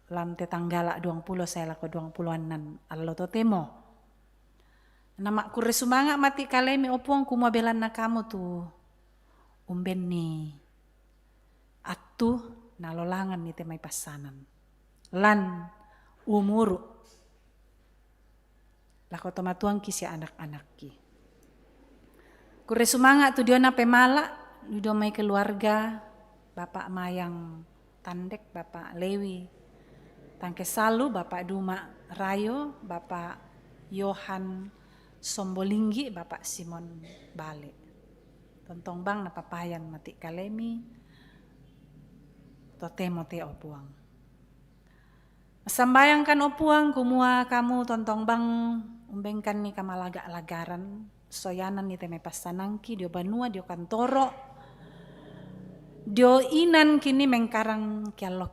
lan te tanggala 20 saya lako 20-anan allo to temo. Nama kurre sumanga mati kalemi opuang kumua belan na kamu tu umben ni atu nalolangan ni temai pasanan lan umuru lako tomatuang ki si anak-anak ki. Kurre sumanga tu diona pemala dido mai keluarga Bapak Mayang Tandek, Bapak Lewi Tangke Salu, Bapak Duma Rayo, Bapak Yohan Sombolinggi, Bapak Simon Bale. Tontong bang napapayan mati kalemi totemo te opuang. Sambayangkan opuang kumua kamu tontong bang umbengkan ni kamalaga-lagaran soyanan ni teme pasanangki dio banua dio kantoro dio inan kini mengkarang kiallo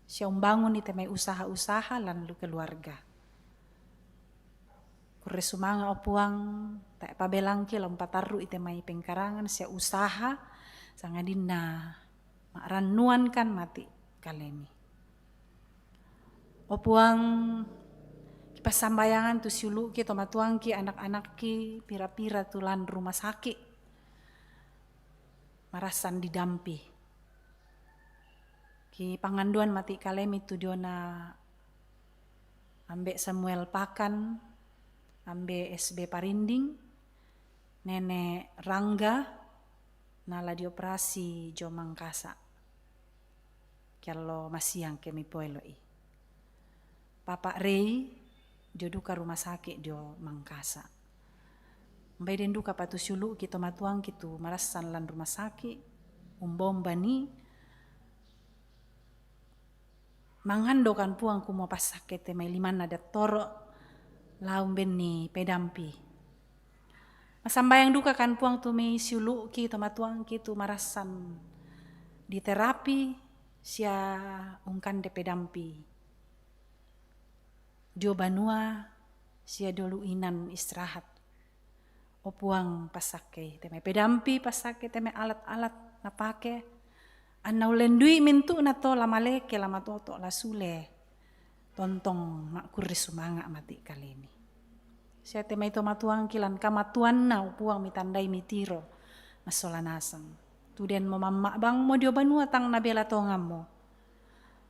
siya umbangun ni teme usaha-usaha lan lu keluarga. Kurre sumanga opuang tak pabelangki lompataru ite mai pengkarangan sia usaha sangadina ranuan kan mati kalemi. Opuang kipasambayangan tu siulu ki tomatuang ki anak-anak ki pira-pira tulan rumah sakit marasan didampi. Ki panganduan mati kalemi tu diona ambek Samuel Pakan ambe SB Parinding, Nenek Rangga, nala dioperasi jo Mangkasa. Kialo masiang kemi poeloi. Papa Rei, dio duka rumah sakit dio Mangkasa. Mbai den duka patu sulu kita matuang kitu marasan lan rumah sakit, umbomba ni, manghandokan puang kumo pasake te mai liman ada toro, laum benni pedampi. Masambayang duka kan puang tu mei siulu ki tomatuang ki tu marasan di terapi sia ungkan de pedampi. Dio banua sia dolu inan istirahat. O puang pasake teme pedampi pasake teme alat-alat napake. Anau lendui mintu na to lamaleke lamatoto la sule. Tontong mak kurri sumanga mati kali ini. Saya temai tomatuang kilan kamatuan na upuang mitandai mitiro masola nasang. Tuden mo mamma bang mo dio banua tang nabela tongam mo.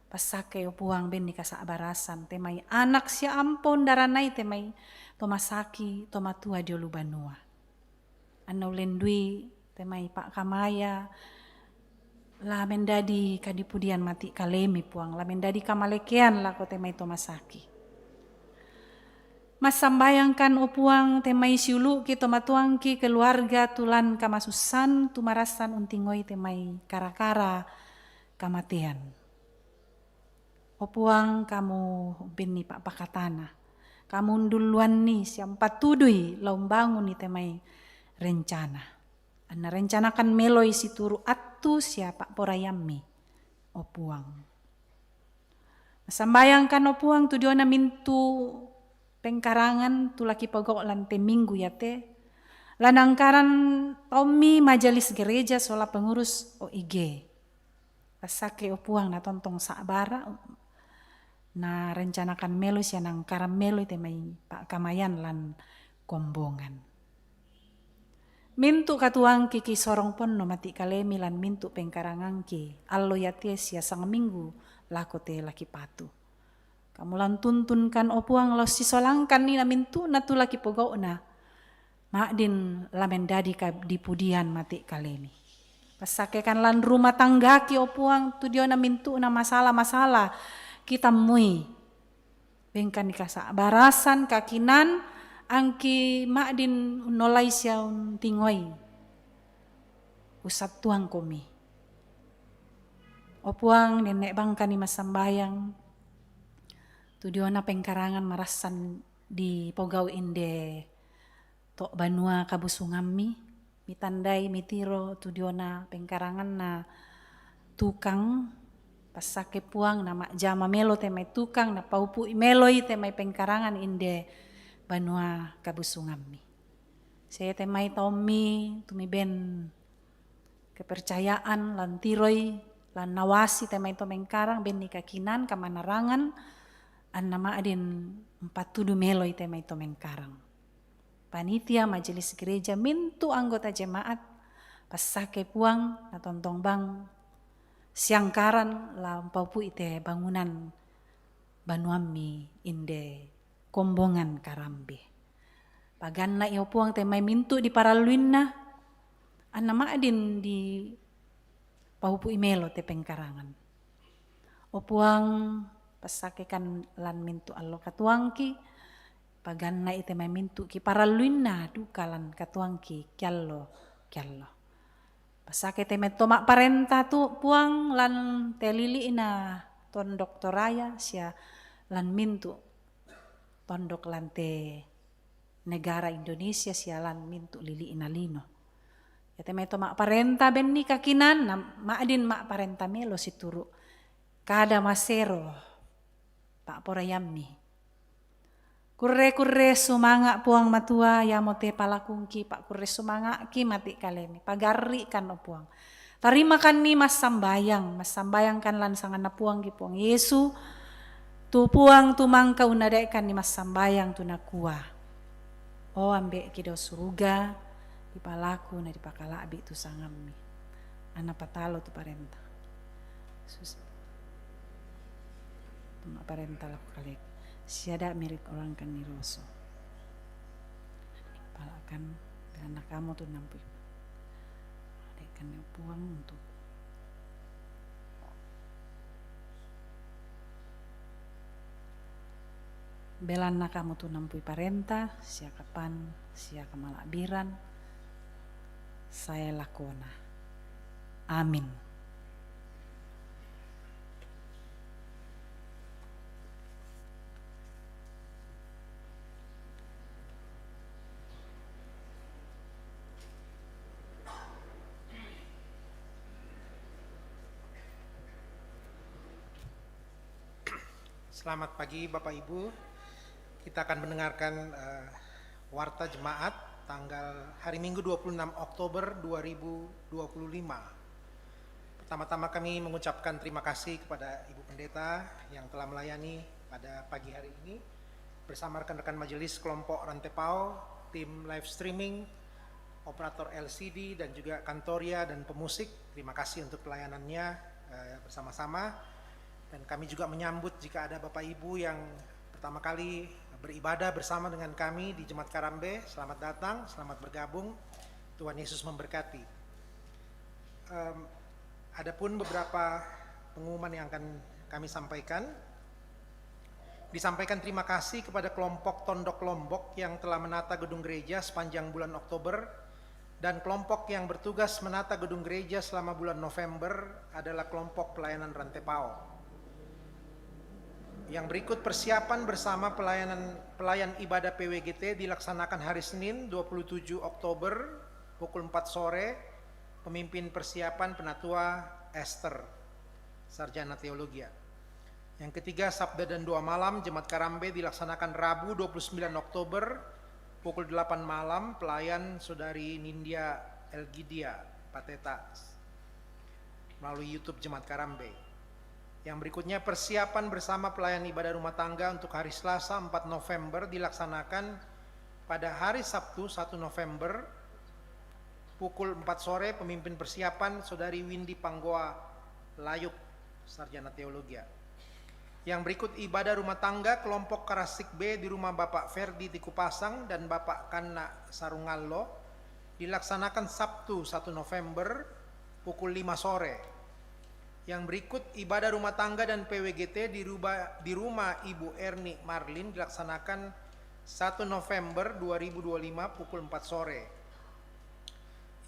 Pasake upuang ben ni kasabarasan temai anak sia ampon daranai temai tomasaki tomatua dio lu banua. Anau lendui temai Pak Kamaya la mendadi kadipudian mati kalemi puang la mendadi kamalekean la ko temai tomasaki. Mas sambayangkan opuang temai siulu ki tomatuang ki keluarga tulan kamasusan tumarasan untingoi temai kara-kara kamatian. Opuang kamu bini Pak Pakatana. Kamu duluan ni siam patudui laumbangun ni temai rencana. Ana rencanakan meloi situru atu siapa porayami opuang. Sambayangkan opuang tu diona mintu pengkarangan tu laki pogok lante minggu ya te. Lanangkaran Tommy majelis gereja sola pengurus OIG. Pasake opuang na tontong sabara na rencanakan melo siya nangkaran melo ite may Pak Kamayan lan kombongan. Mintu katuang kiki sorong pon no mati kalemi lan mintu pengkarangan ki allo yate sia sang minggu lako te laki patu. Kamu lan tuntunkan opuang lo sisolangkan ni na mintu na tu laki pogok na Makdin lamen dadi di pudian mati kali ini. Pasakekan lan rumah tangga ki opuang tu dia na mintu na masalah-masalah kita mui. Bengkan dikasa barasan kakinan angki makdin nolai siaun tingoi. Usat tuang komi. Opuang nenek bangka ni masambayang. Tu dia na pengkarangan marasan di pogau inde tok banua kabusungami mitandai mitiro tu dia na pengkarangan na tukang pasake puang nama jama melo temai tukang na paupu meloi temai pengkarangan inde banua kabusungami. Saya temai Tommy tumi ben kepercayaan lan tiroi lan nawasi temai to mengkarang ben nikakinan kamanarangan an nama adin 47 meloi temai to mengkarang. Panitia majelis gereja mintu anggota jemaat pasake puang na tontong bang siangkaran lampau pu ite bangunan banuami inde kombongan Karambe. Paganna iyo puang temai mintu di paraluinna anama adin di pahupu imelo te pengkarangan. O puang pasakekan lan mintu allo katuangki paganna ite mai mintu ki paraluinna dukalan katuangki kyallo. Pasake teme tomak parenta tu puang lan telili ina tondok toraya sia lan mintu tondok lante negara Indonesia sia lan mintu lili ina lino. Ya teme tomak parenta benni kakinan na maadin mak parenta melo situru kada masero pak porayammi. Kurre sumanga puang matua ya mote palakungki pak kurre sumanga ki mati kalemi pagari kan o puang. Tarima kan ni mas sambayang kan lan sangana puang ki puang Yesu tu puang tu mangka unadai kan ni mas sambayang tu nakua. Oh ambek kido suruga di palaku na di pakala abi tu sangami. Ana patalo tu parenta. Sus. Tu mak parenta laku kalek. Siada mirip orang kan niroso. Palakan anak kamu tuh nampu. Adekan puang untuk belana kamu tuh nampui parenta, sia kapan, sia kamalabiran, saya lakona. Amin. Selamat pagi Bapak Ibu. Kita akan mendengarkan warta jemaat tanggal hari Minggu 26 Oktober 2025. Pertama-tama kami mengucapkan terima kasih kepada Ibu Pendeta yang telah melayani pada pagi hari ini bersama rekan-rekan majelis kelompok Rantepao, tim live streaming, operator LCD dan juga kantoria dan pemusik. Terima kasih untuk pelayanannya bersama-sama. Dan kami juga menyambut jika ada Bapak Ibu yang pertama kali beribadah bersama dengan kami di Jemaat Karambe. Selamat datang, selamat bergabung. Tuhan Yesus memberkati. Adapun beberapa pengumuman yang akan kami sampaikan. Disampaikan terima kasih kepada kelompok Tondok Lombok yang telah menata gedung gereja sepanjang bulan Oktober. Dan kelompok yang bertugas menata gedung gereja selama bulan November adalah kelompok pelayanan Rantepao. Yang berikut persiapan bersama pelayan ibadah PWGT dilaksanakan hari Senin 27 Oktober pukul 4 sore. Pemimpin persiapan Penatua Esther, Sarjana Teologia. Yang ketiga Sabda dan Doa Malam Jemaat Karambe dilaksanakan Rabu 29 Oktober pukul 8 malam. Pelayan Saudari Nindya Elgidia Pateta melalui YouTube Jemaat Karambe. Yang berikutnya persiapan bersama pelayan ibadah rumah tangga untuk hari Selasa 4 November dilaksanakan pada hari Sabtu 1 November pukul 4 sore. Pemimpin persiapan Saudari Windy Panggoa Layuk, Sarjana Teologia. Yang berikut ibadah rumah tangga kelompok Karasik B di rumah Bapak Ferdi Tikupasang dan Bapak Kanna Sarungallo dilaksanakan Sabtu 1 November pukul 5 sore. Yang berikut ibadah rumah tangga dan PWGT di rumah Ibu Erni Marlin dilaksanakan 1 November 2025 pukul 4 sore.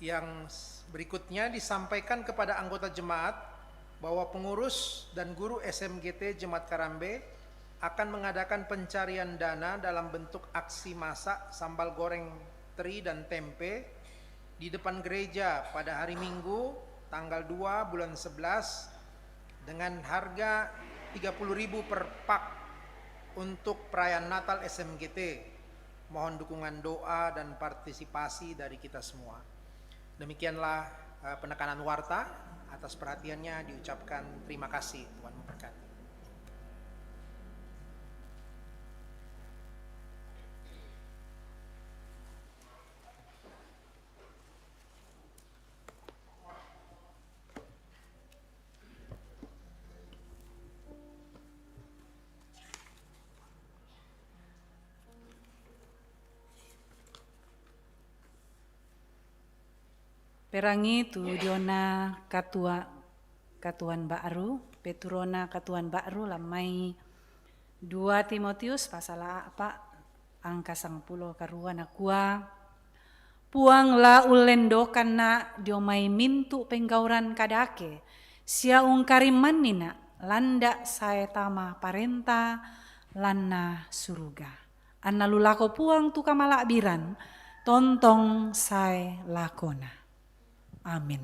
Yang berikutnya disampaikan kepada anggota jemaat bahwa pengurus dan guru SMGT Jemaat Karambe akan mengadakan pencarian dana dalam bentuk aksi masak sambal goreng teri dan tempe di depan gereja pada hari Minggu tanggal 2 bulan 11 dengan harga 30.000 per pak untuk perayaan Natal SMGT. Mohon dukungan doa dan partisipasi dari kita semua. Demikianlah penekanan warta. Atas perhatiannya diucapkan terima kasih. Tuhan memberkati. Perangi tu diona katuan baru, Peturona katuan baru lamai 2 Timotius pasal apa angka 10 karuan akua puang la ulendo kana diomai mintu penggauran kadake sia ungkari manina landa saya tama parenta lanna suruga anna lulako puang tu kamalakbiran tontong saya lakona. Amin.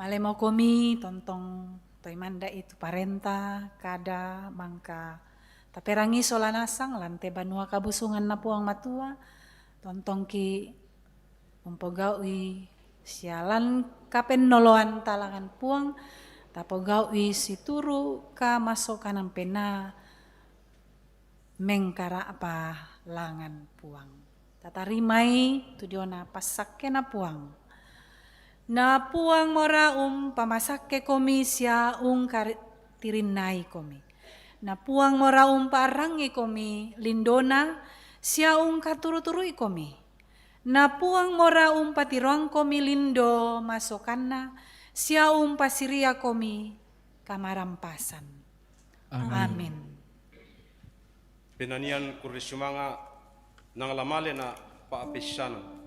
Malemo komi tontong toimanda itu parenta kada mangka taperangi solanasang lante banua kabusungan na puang matua tontong ki mempogaui sialan kapen noloan talangan puang tapo gawi situru ka masokanan pena mengkara apa langan puang. Tatarimai tu diona pasakke na puang. Na puang mora pamasakke komi sia tirinai komi. Na puang mora parangi komi lindona sia katuru-turui komi. Na puang mora patiruang komi lindo masokanna sia pasiria komi kamarampasan. Amin. Penanian kurisumanga nang lamale na paapisanan.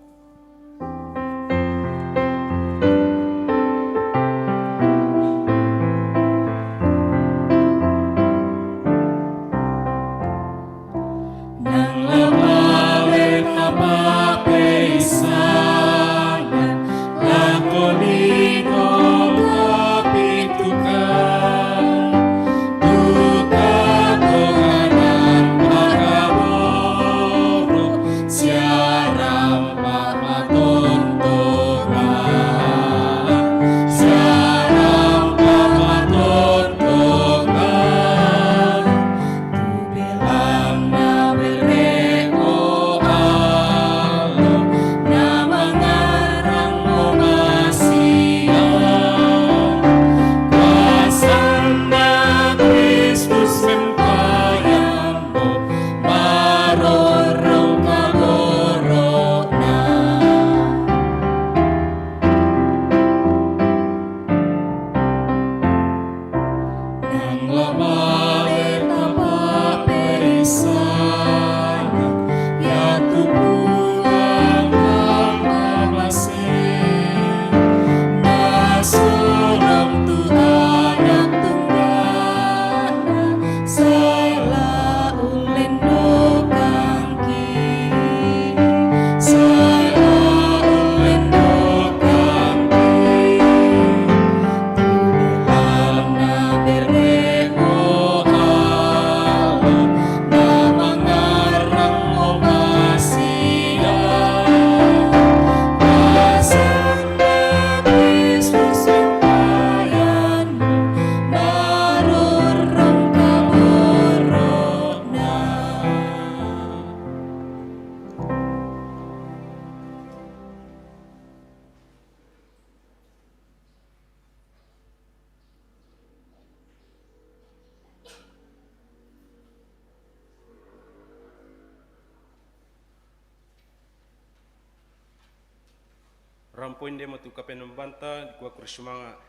Rampoin dia matu kapen membanta di kuah kurisumanga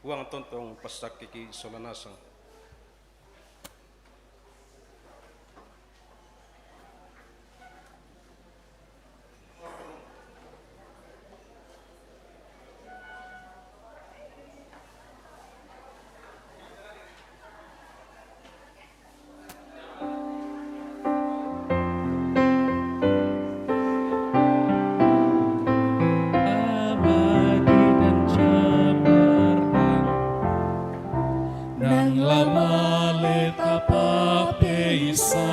uang tontong pasak kiki solanasang. Nang lama leta pape isa